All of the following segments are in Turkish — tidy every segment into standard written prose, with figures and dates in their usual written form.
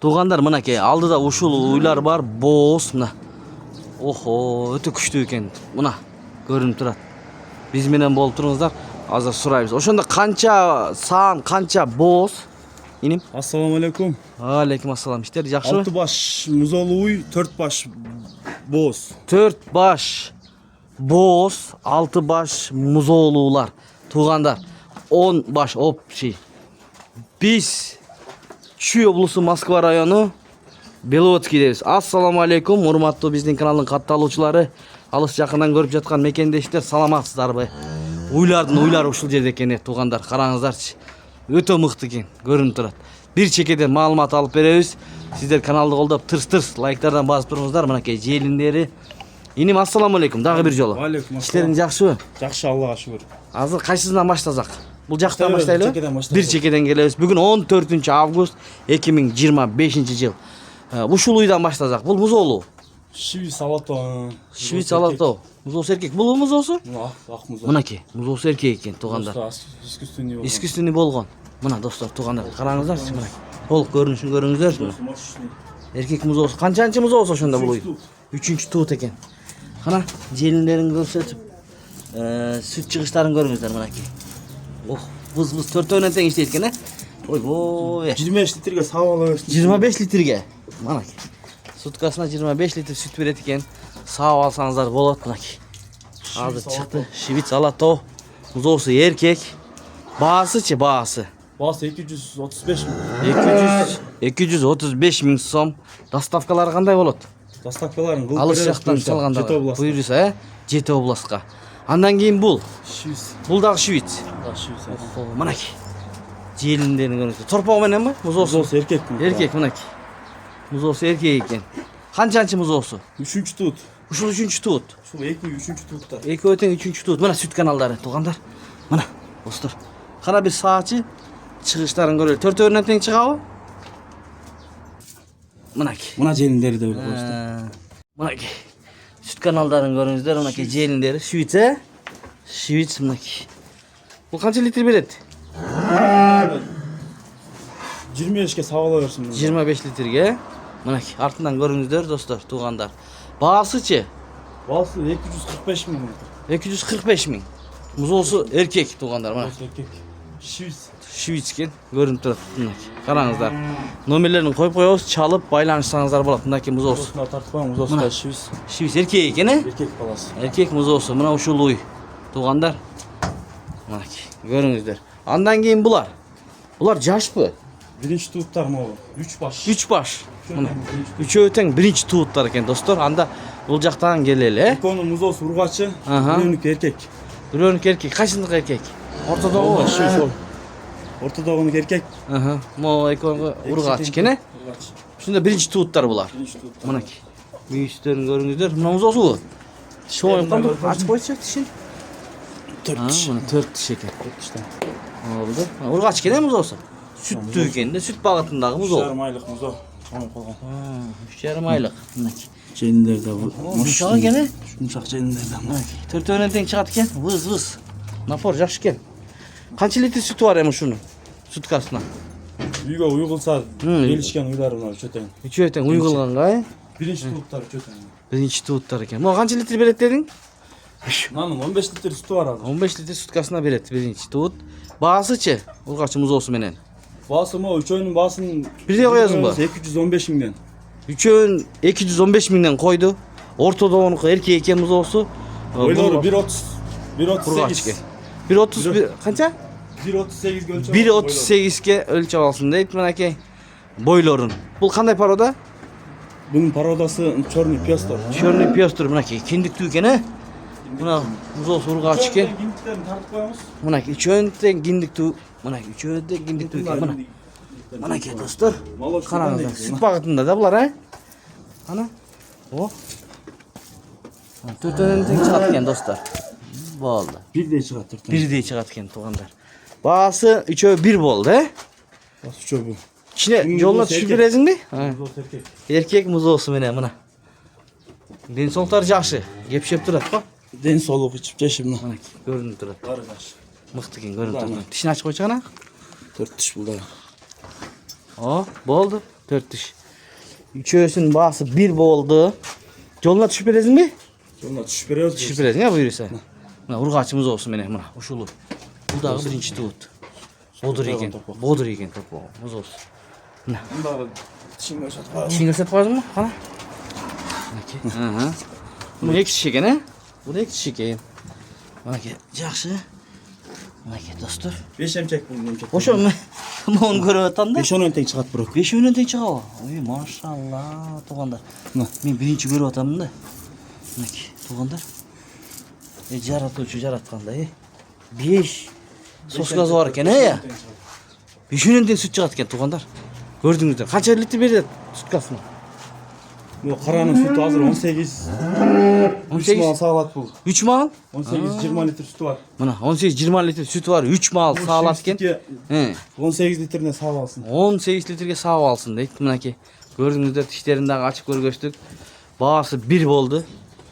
Tuğanlar mınakey aldıda uşul uylar var boz mına. Oho öte küçtü eкен mına görünüp turat. Biz menen bolup turuңуздар azыр сурайбыз. Ошондо канча саан канча боз? İnim. Assalamu alaikum. Алейкум ассалам. İşler жакшыбы? 6 baş muzolu uy, 4 baş boz. 4 baş boz, 6 baş muzoğlular. Tuğanlar 10 baş общий. Biz Чүй облусу Москва району Беловодскийдебиз. Ассаламу алейкум, урматтуу биздин каналдын катталуучулары, алыс жакындан көрүп жаткан мекендештер, саламатсыздарбы? Уйлардын уйлары ушул жерде экен, туугандар. Караңыздарчы. Өтө мыкты экен, көрүнүп турат. Бир чекеден маалымат алып беребиз. Сиздер каналды колдоп тырс-тырс лайктардан басып туруңуздар. Мынакей желиндери. Иним ассаламу алейкум, дагы бир жолу. Алейкум ассалам. Иштериң жакшыбы? Жакшы, Аллага шүгүр. Азыр кайсысынан баштасак? Бул жактан баштайлы? Чекеден баштайлы. Бир чекеден келебиз. Бүгүн 14 август 2025 жыл. Ушул уйдан баштасак. Бул музоолу. Швиц алато. Швиц алато. Музоосу эркек. Бул музоосу? Ак музо. Мынакей, музоосу эркек экен, туугандар. Искусственный болгон. Искусственный болгон. Мына достор, туугандар, караңыздарчы мына. Толук көрүнүшүн көрүңүздөр. Эркек музоосу. Канчанчы музоосу ошондо бул уй? 3-чү туут экен. Кана желиндерин көрсөтүп, сүт чыгыштарын көрүңүздөр мынакей. Ох, быз төртөөнөн тең иштейт экен, Ойбой. 25 литрге саап ала берсин. 25 литрге. Мынакей. Суткасына 25 литр сүт берет экен. Саап алсаңыздар болот мынакей. Азыр чыкты. Швиц алато. Музоосу эркек. Баасычы, баасы. Баасы 235 миң. 235 миң сом. Доставкалары кандай болот? Доставкаларын кылып Алыс жактан чалганда Жети областка. буйруса, Жети областка. Андан кийин бул. Швиц. Бул дагы Швиц. Швиц. Мынакей. Желиндерин көрүңүздөр. Торпоо менен ми? Музоосу Музоосу эркек. эркек мынакей. Музоосу эркек экен. Канчанчы музоосу? 3-чү туут. Ушул 3-чү туут. Ушул 2-3-чү туутта. Экөө тең 3-чү туут. Мына сүт каналдары, туугандар. Мына, достор. Кана бир саачы чыгыштарын көрөлү. Төртөөнөн тең чыгабы? Мынакей. Мына желиндери да өлөбүз. Мынакей. Сүт каналдарын көрүңүздөр, мынакей желиндери. Швиц, Швиц мынакей. Бул канча литр берет? 25ке саап ала берсин. 25 литрге. Мынакей, артынан көрүңүздөр, достор, туугандар. Баасычы? Баасы 245 миң. 245 миң. Музоосу эркек, туугандар, мына. Эркек. Швиц. Швиц экен, көрүнүп турат. Мынакей. Караңыздар. Номерлерин коюп коебуз, чалып байланышсаңыздар болот. Мынакей музоосу. Музоосуна тартып коюң, музоосу Швиц. Швиц эркек экен, Эркек баласы. Эркек музоосу, мына ушул уй. Туугандар. Мынакей, көрүңүздөр. Андан кийин булар. Булар жашпы? Биринчи тууттар могу. 3 баш. 3 баш. Мына. Үчөө тең биринчи тууттар экен, достор. Анда бул жактан келели, Экөөнүн музоосу ургачы, Аха. бирөөнүкү эркек. Бирөөнүкү эркек, кайсындыкы эркек? Ортодогу. Швиц. Ортодогунук эркек. Мо экөөнү ургач экен, Ургач. Ушунда биринчи тууттар булар. Биринчи тууттар. Мынакей. Мүйүстөрүн көрүңүздөр. Мына музоосу. Шоң кандай ачып койчу тишин. 4 тиш. Мына 4 тиш экен. 4 тиштен. Болду. Ургач экен музоосу. Сүттүү экен да, сүт багытындагы музоо. 3,5 айлык музоо. Чоң болгон. 3,5 айлык. Мынакей. Желиндер да Мушак экен, Мушак желиндер да. Төртөөнөн тең чыгат экен. Выз. Напор жакшы экен. Канча литр сүтү бар эми ушунун? Суткасына. Үйгө уйгулса, келишкен уйлар мына чөтөң. Үчөө тең уйгулганга, Биринчи тууттар чөтөң. биринчи тууттар экен. Могу канча литр берет дедиң? Мунун 15 литр сүтү бар азыр. 15 литр суткасына берет биринчи туут. Баасычы? Ургачы музоосу менен. Баасы мо үчөөнүн баасын Бирдей коесуңбу? 215 миңден. Үчөөн 215 миңден койду. Ортодогунуку эркек экен музоосу. Ойлору 1.30. 1.38. 1.30 канча? 1.38 өлчөп. 1.38ге өлчөп алсын дейт мынакей. Бойлорун. Бул кандай порода? Bunun parodası Чорный Пёстр. Чорный Пёстр мынакей киндиктүү экен, Мына музоосу ургач экен. Киндиктерин тартып коебуз. Мынакей үчөөнү тең киндиктүү. Мынакей үчөөнү тең киндиктүү экен. Мына. Мынакей достор. Караңыздар. Сүт багытында да булар, Ана. О. Төртөөнүн тең чыгат экен достор. Болду. Бирдей чыгат төртөн. Бирдей чыгат экен туугандар. Баасы үчөө бир болду, Басы үчөө бул. Кичине жолуна түшүп бересиңби? Музоосу эркек. Эркек музоосу менен мына. Ден соолуктары жакшы, кепшеп турат го. Ден соолук ичип жеши мына. Мынакей көрүнүп турат. Бары жакшы. Мыкты экен көрүнүп турат. Тишин ачып койчу гана. 4 тиш бул да. О, болду. 4 diş. Üçösünün bağısı 1 boldu. Joluna düşüp beresiň mi? Joluna düşüp berýär. Düşüp beresiň ya buyursa. Mına urgaçymız olsun mene mına uşulu. Bu dagı birinci tuğut. Bodur eken. Bodur eken topogumuz olsun. Mına. Bundagı dişiň görsatip bar. Dişiň görsatip barmy? Qara. Aha. Bu iki kişi eken, he? Bu da iki kişi eken. Manaki jakşı. Manaki dostlar. 5 emçek bu emçek. Oşo onu görüp atanda. 5-10 önten çıgat bırak. 5 önünden tek çıkıyor. Oy maşallah tuğanlar. Men birinci görüp atamın da. Manaki tuğanlar. Jaratganda. 5 soskası var eken, he ya? 5 önünden süt çıgat eken tuğanlar. Gördüňüzler. Kança litre berýär sütkasına? Bu karanın sütü hazır 18. 18 mal sağlat bu. 3 mal? 18-20 litre sütü var. Mana 18-20 litre süt var. 3 mal sağlat eken. He. 18 litrine sağ alsın. 18 litrege sağ alsın deyip mınaki. Gördüňüzler dişlerinden açıp görgöçtük. Bağısı 1 boldu.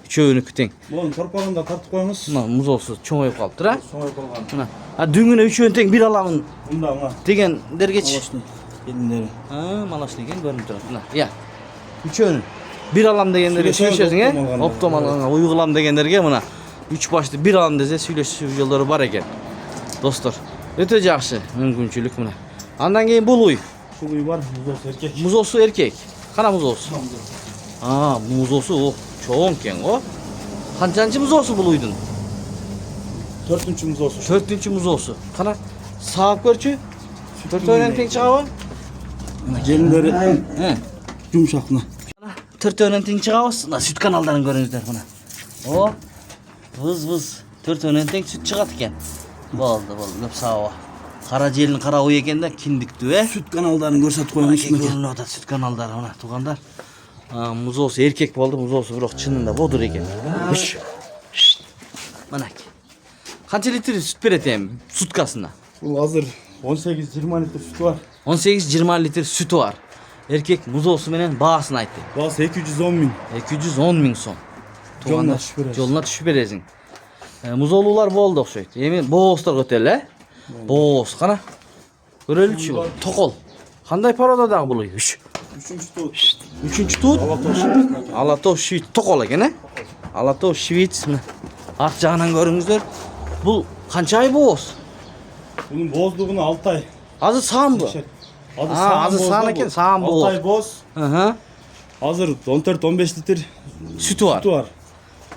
Üçöwünü küteň. Bunun torpağında tartıp koyunuz. Mına muzolsuz çoňoýup kalpdyr ha. Soňa koygan. Mına. Ha düňüne üçöwünü teň bir alamın Bunda ona. degenler geç. Alaşny. Gelinleri. Ha, malaşny eken görünüp durат. Mına. Ya. Üçöwünü bir alam degenlerge Süýleşeňiz, söýleşesiň he. Optimal uygulam degenlerge mına. 3 başly bir alam dese süýleşiş ýollary bar eken. Dostlar, öte jakşy mümkinçilik mına. Andan keyin buluy. Şuluy var, muzos erkek. Muzosu erkek. Kana muzosu. Aa, muzosu o çoğun ken o. Kançancı muzosu buluydun? 4-nçü muzosu. 4-nçü muzosu. Kana sağıp görçü. 4 öğren tek çığa Gelinleri He. yumuşaklı. 4 öğren tek çığa süt kanallarını görünüzler buna. O. Vız. 4 öğren tek süt çıgat eken. Boldu. Löp sağa. Kara jelin kara uy eken de kindik düve. Süt kanallarını görsat koymuş. Görünüyor da süt kanalları ona tuğanlar. Muzosu erkek boldu, muzosu biroq çynында bodur eken. Manaki. Kança litre süt beretem sutkasına? Bu hazır 18-20 litre sütü var. 18-20 litre sütü var. Erkek muzosu menen bağısını aytdı. Bazı 210 bin. 210 bin so'm. Joluna düşüp beresiň. Joluna düşüp beresiň. Muzolular boldu okşoýt. Emin boğoslar götele. Boğos, kana. Görelçi bu. Tokol. Kanday paroda da buluy. 3-nçü tut. 3-nçü tut. Alatoş. Alatoş şivit tokol eken, he? Alatoş şivit. Ak jagынан görüňüzler. Bu kança ay boğos? Bunun bozluğunu 6 ay. Azı sağım bu. Azı sağım eken, sağım bu. 6 ay boz. Hı. Hazır 14-15 litre Sütü var. sütü var.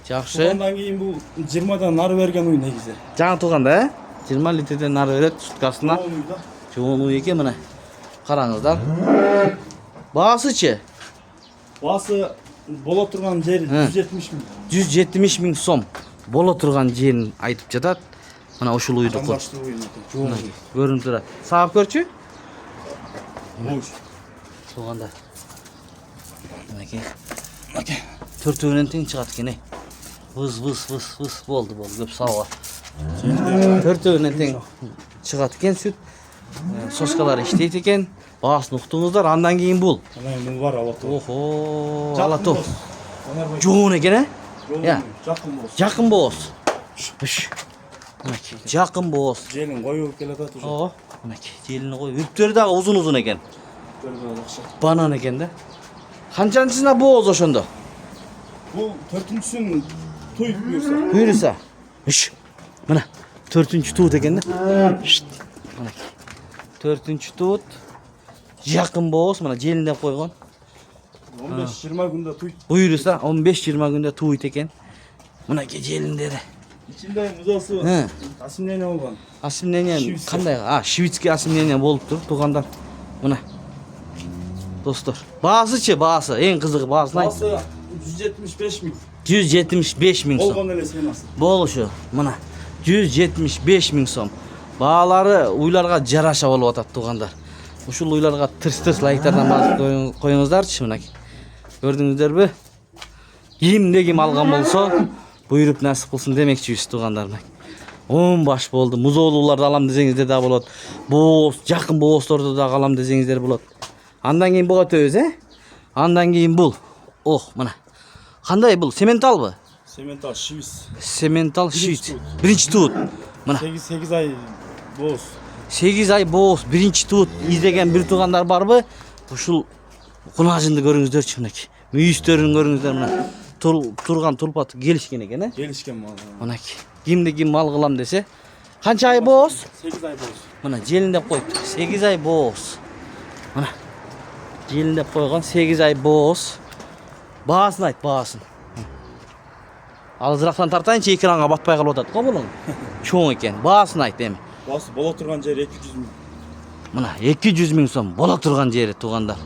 Jakşı. Ondan keyin bu 20'dan nar vergen uy ne güzel. Жаңа туганда, he? 20 litreden nar berет sutkasına. O uyda. Çoğun uy eken mına. Karаңыздар. Bağısıçı Bası bola turgan yer 170 bin. 170 min so'm. Bola turgan jerin aytıp jatat. Mana oşul uydu kul. Başlı uyun. Çoğun uy. Görünüp turat. Sağıp görçü? Boş. Tuganda. Demek ki. Törtüğünün teң çıgat eken. Vız boldu köp sağa. Törtüğünün teң çıgat eken süt. Soskalary işleyt eken. Bağıсын uqtuңuzдар, andan keyin bul. Ana bu var alato. Oho, alato. Joğun eken, he? Ya. Jakın boz. Jakın boğaz. Jakın boğaz. Jelin koyu kelatat uje. Oo. Jelini koy. Üptörü dagı uzun eken. Banan eken de. Kançançısına boğaz oşondo. Bu 4-nçüsün tuy buyursa. Buyursa. Mana 4-nçü tuğut eken de. Mana. 4-nçü tuğut. Jakın boğaz mana jelinde koygon. 15-20 günde tuy. Buyursa 15-20 günde tuğut eken. Mana jelinde de. İçinde muzosu. He. Asimlene olgan. Asimleniyen Şivitski. kanday? Şivitski asimleniyen boluptur tuğanдар. Mına. Dostlar. Bağısıçı bağısı. En kızığı bağısını ayt. Bası 175 bin. 175 min so'm. Olgan elesi nasıl? Boluşu. Mına. 175 min so'm. Bağları uylarga jaraşa bolup atat tuğanдар. Uşul uylarga tırs layıklardan basıp koyuңuzдарчы mına. Gördüңүздөр Kimde kim algan bolsa buyurup nasip kılsın demekçiyiz tuğanдар. 10 baş boldu. Muzoğlularda alam deseňizder de bolat. Boğaz, jakın boğazlarda da alam deseňizder bolat. Andan keyin buga töz, he? Andan keyin bul. Oh, mana. Kanday bul? Semental mı? Semental şivis. Semental şit. Birinci tuğut. Mana. 8 ay boz. 8 ay boğaz, birinci tuğut izlegen bir tuğanlar barby? Uşul Kunajındı görüңүздөр çimnek. Müyüstörün görüңүzдөр mına. Turgan tulpatı gelişken eкен, he? Gelişken mal. Mınaki. Kimde kim mal kılam dese. Kança ay boz? 8 ay boz. Mına jelindep koyup 8 ay boz. Mına. Jelindep koygan 8 ay boz. Bağasın ayt, bağasın. Azıraktan tartayınca ekranga batpay kalıp atat. Komulun. Çoğun eken. Bağasın ayt demi. Bası bola turgan jeri 200 ming. Mına 200 ming so'm bola turgan jeri tugandar.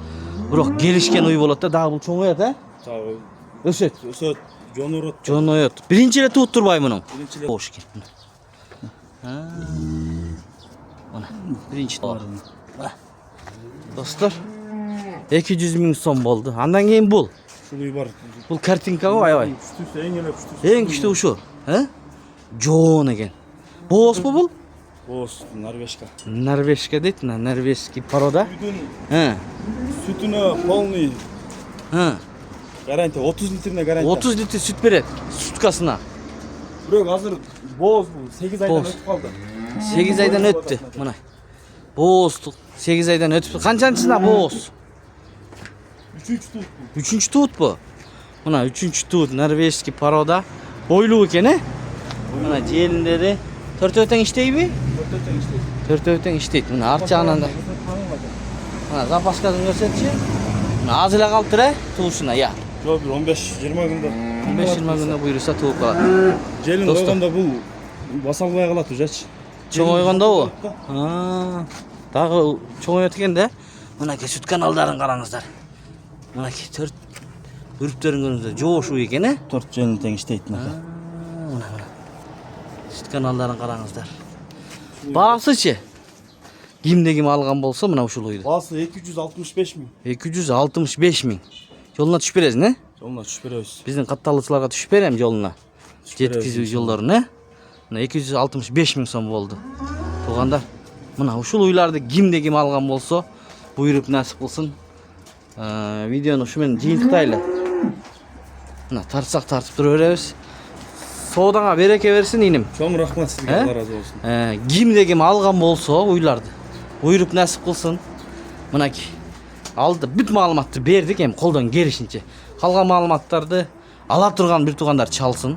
Biroq gelişken uy bolat da dagı bul çoğuyat, he? Tabii. Ösöt. Ösöt. Jonurot. Jonoyot. Birinci ele tuğut turbay bunun. Birinci ele. Hoş gel. Ha. Mana birinci var. Dostlar. 200 ming so'm boldu. Andan keyin bul. Şuluy var. Bul kartinka go aybay. Üçtüyse en ele üçtüyse. Eng küçüğü uşu. He? Joon eken. Boğaz mı bul? Boz. Norveçka. Norveçka deyt, Norveçki paroda. Sütün. He. Sütünü polny. He. Garanti 30 litrine garanti. 30 litre süt beret. Sutkasına. Bırak hazır boz bu. 8 aydan Boz. ötüp kaldı. 8 aydan öttü. Mana. Boğazlık. 8 aydan ötüp. Kançançısına boğaz? 3 tut bu. 3. tuğut bu. Mana 3. tuğut Norveçki paroda. Boylu eken, he? Mana jelinderi 4 öten iştey mi? Öteten işte. 4 öten işteyt. Mana arçağından da. Mana zapaskasını görsetçi. Mana az ile kalıptır, he? Tuğuşuna ya. Yok bir 15-20 günde. 15-20 günde buyursa tuğup kalır. Jelin Dostum. koyganda bu basalgıya kalat ucaç. Çoğun oyganda o. Ha. Dağı çoğun ötken de. Mınaki süt kanalların qarаңыздар. Mınaki 4 ürüplerin görüңүздөр. Joşu eken, he? 4 jelin teң işteyt naka. Mana. Süt kanalların qarаңыздар. Bağısıçı. Kimde kim algan bolsa mına uşul Bası 265 ming. 265 ming. Yoluna düşüp beresiz, ne? Yoluna düşüp berебиз. Bizdin kattalıçılarga düşüp berem yoluna. berебиз. Жеткизүү жолдорун, Мына 265 ming so'm boldu. Tugandar. Mına uşul uylарды kimde kim algan bolsa buyurup nasip kılsın. Videonu uşu men jыйынтыктайлы. Mına tartsak tartıp dura berебиz. Soğudana bereke versin inim. Çoğun rahmat sizge, He? Allah razı olsun. Kimde kim algan bolsa uylарды buyurup nasip kılsın. Mınaki aldı büt malumatты berdik hem koldan gelişince. Kalgan malumattарды ala turgan bir tugandar çalsın.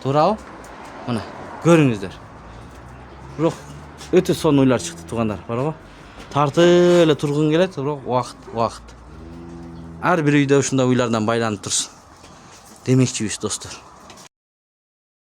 Turabı? Mına görüңүздөр. Biroq öte son uylar çıktı tugandar. Barabı? Tartıyla turgun gelet, biroq vaqt. Her bir uyda uşunda uylardan baylanıp tursun. Demekçiyiz dostlar.